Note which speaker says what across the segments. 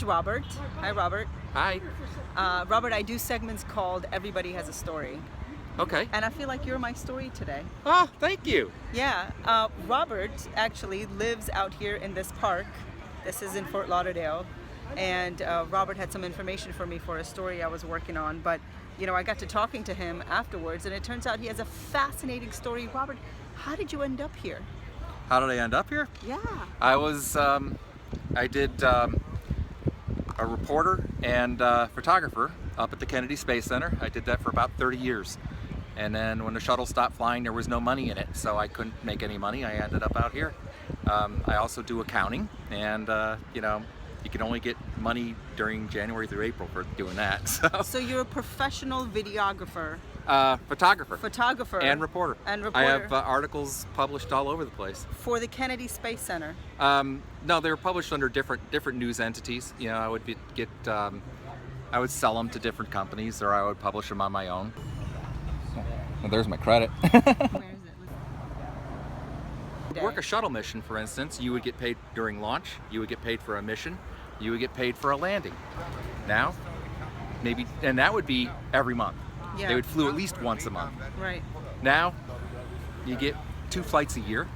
Speaker 1: Robert. Hi, Robert.
Speaker 2: Hi.
Speaker 1: Robert, I do segments called Everybody Has a Story.
Speaker 2: Okay.
Speaker 1: And I feel like you're my story today.
Speaker 2: Oh, thank you.
Speaker 1: Yeah. Robert actually lives out here in this park. This is in Fort Lauderdale. And Robert had some information for me for a story I was working on. But, you know, I got to talking to him afterwards, and it turns out he has a fascinating story. Robert, how did you end up here?
Speaker 2: How did I end up here?
Speaker 1: Yeah.
Speaker 2: I did a reporter and photographer up at the Kennedy Space Center. I did that for about 30 years. And then when the shuttle stopped flying, there was no money in it, so I couldn't make any money. I ended up out here. I also do accounting, and you know, you can only get money during January through April for doing that.
Speaker 1: So you're a professional videographer.
Speaker 2: Photographer. And reporter. I have articles published all over the place.
Speaker 1: For the Kennedy Space Center?
Speaker 2: No, they were published under different news entities. You know, I would I would sell them to different companies, or I would publish them on my own. Well, there's my credit.
Speaker 1: Where is it?
Speaker 2: Work a shuttle mission, for instance, you would get paid during launch, you would get paid for a mission, you would get paid for a landing. Now, maybe, and that would be every month.
Speaker 1: Yeah.
Speaker 2: They would flew at least once a month.
Speaker 1: Right.
Speaker 2: Now, you get 2 flights a year,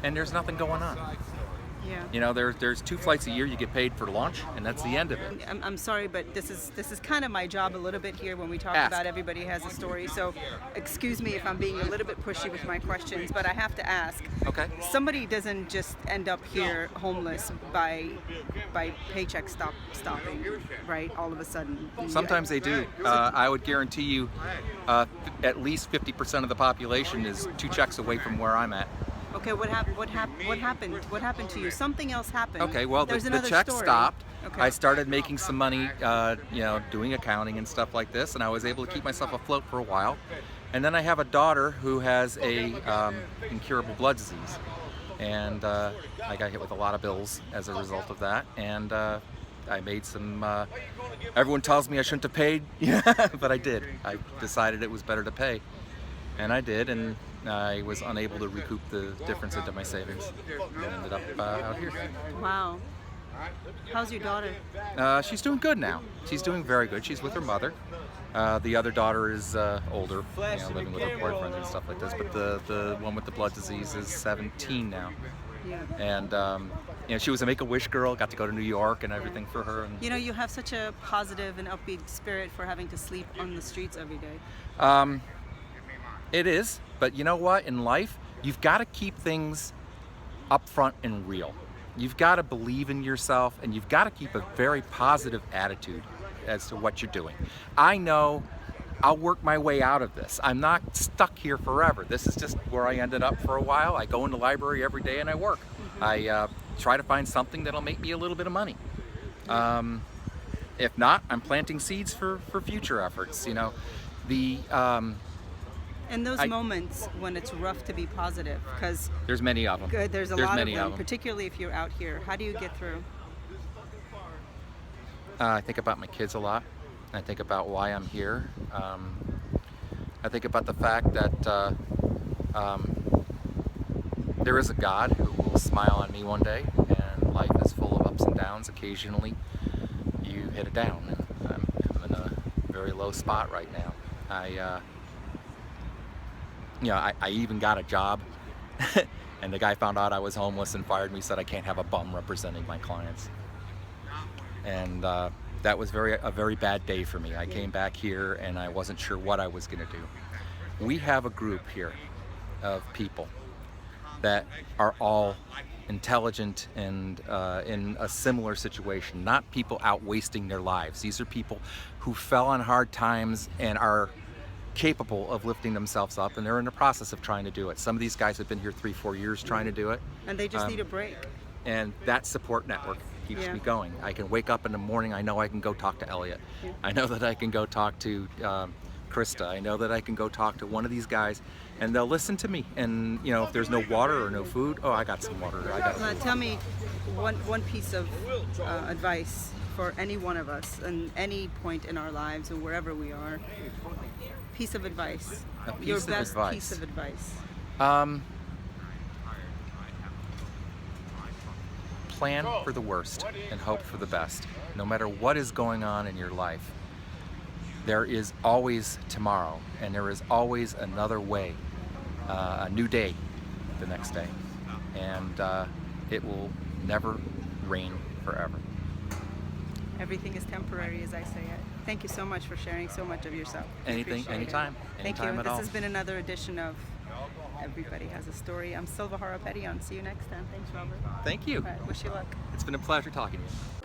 Speaker 2: and there's nothing going on.
Speaker 1: Yeah.
Speaker 2: You know, there's 2 flights a year, you get paid for launch, and that's the end of it.
Speaker 1: I'm sorry, but this is kind of my job a little bit here when we talk
Speaker 2: Ask.
Speaker 1: about Everybody Has a Story. So, excuse me if I'm being a little bit pushy with my questions, but I have to ask.
Speaker 2: Okay.
Speaker 1: Somebody doesn't just end up here homeless by paycheck stopping, right? All of a sudden.
Speaker 2: Sometimes they do. I would guarantee you, at least 50% of the population is 2 checks away from where I'm at.
Speaker 1: Okay, what happened? What happened to you? Something else happened.
Speaker 2: Okay, well, the check stopped. Okay. I started making some money, you know, doing accounting and stuff like this, and I was able to keep myself afloat for a while. And then I have a daughter who has a incurable blood disease, and I got hit with a lot of bills as a result of that. And I made some. Everyone tells me I shouldn't have paid, but I did. I decided it was better to pay, and I did, and I was unable to recoup the difference into my savings, and ended up out here.
Speaker 1: Wow. How's your daughter?
Speaker 2: She's doing good now. She's doing very good. She's with her mother. The other daughter is older, you know, living with her boyfriend and stuff like this. But the one with the blood disease is 17 now.
Speaker 1: Yeah.
Speaker 2: And you know, she was a Make-A-Wish girl. Got to go to New York and everything for her. And,
Speaker 1: you know, you have such a positive and upbeat spirit for having to sleep on the streets every day.
Speaker 2: It is, but you know what? In life, you've got to keep things upfront and real. You've got to believe in yourself, and you've got to keep a very positive attitude as to what you're doing. I know I'll work my way out of this. I'm not stuck here forever. This is just where I ended up for a while. I go in the library every day and I work. Mm-hmm. I try to find something that'll make me a little bit of money. If not, I'm planting seeds for future efforts. You know,
Speaker 1: in those moments when it's rough to be positive, because
Speaker 2: there's many of them.
Speaker 1: There's a lot of them, particularly if you're out here. How do you get through?
Speaker 2: I think about my kids a lot. I think about why I'm here. I think about the fact that there is a God who will smile on me one day, and life is full of ups and downs. Occasionally, you hit a down, and I'm in a very low spot right now. You know, I even got a job, and the guy found out I was homeless and fired me. Said I can't have a bum representing my clients, and that was a very bad day for me. I came back here and I wasn't sure what I was going to do. We have a group here of people that are all intelligent and in a similar situation. Not people out wasting their lives. These are people who fell on hard times and are capable of lifting themselves up, and they're in the process of trying to do it. Some of these guys have been here 3-4 years trying to do it,
Speaker 1: and they just need a break.
Speaker 2: And that support network keeps me going. I can wake up in the morning, I know I can go talk to Elliot. I know that I can go talk to Krista. I know that I can go talk to one of these guys, and they'll listen to me. And you know, if there's no water or no food, oh, I got some water.
Speaker 1: Tell me one piece of advice for any one of us, and any point in our lives, and wherever we are. Piece of advice. Your best piece of advice.
Speaker 2: plan for the worst and hope for the best. No matter what is going on in your life, there is always tomorrow, and there is always another way, a new day the next day. And it will never rain forever.
Speaker 1: Everything is temporary, as I say it. Thank you so much for sharing so much of yourself.
Speaker 2: Anything,
Speaker 1: Appreciate it.
Speaker 2: anytime,
Speaker 1: Thank you.
Speaker 2: anytime at
Speaker 1: This
Speaker 2: all.
Speaker 1: has been another edition of Everybody Has a Story. I'm Silva Harapetian. See you next time. Thanks, Robert.
Speaker 2: Thank you.
Speaker 1: All right, wish you luck.
Speaker 2: It's been a pleasure talking to you.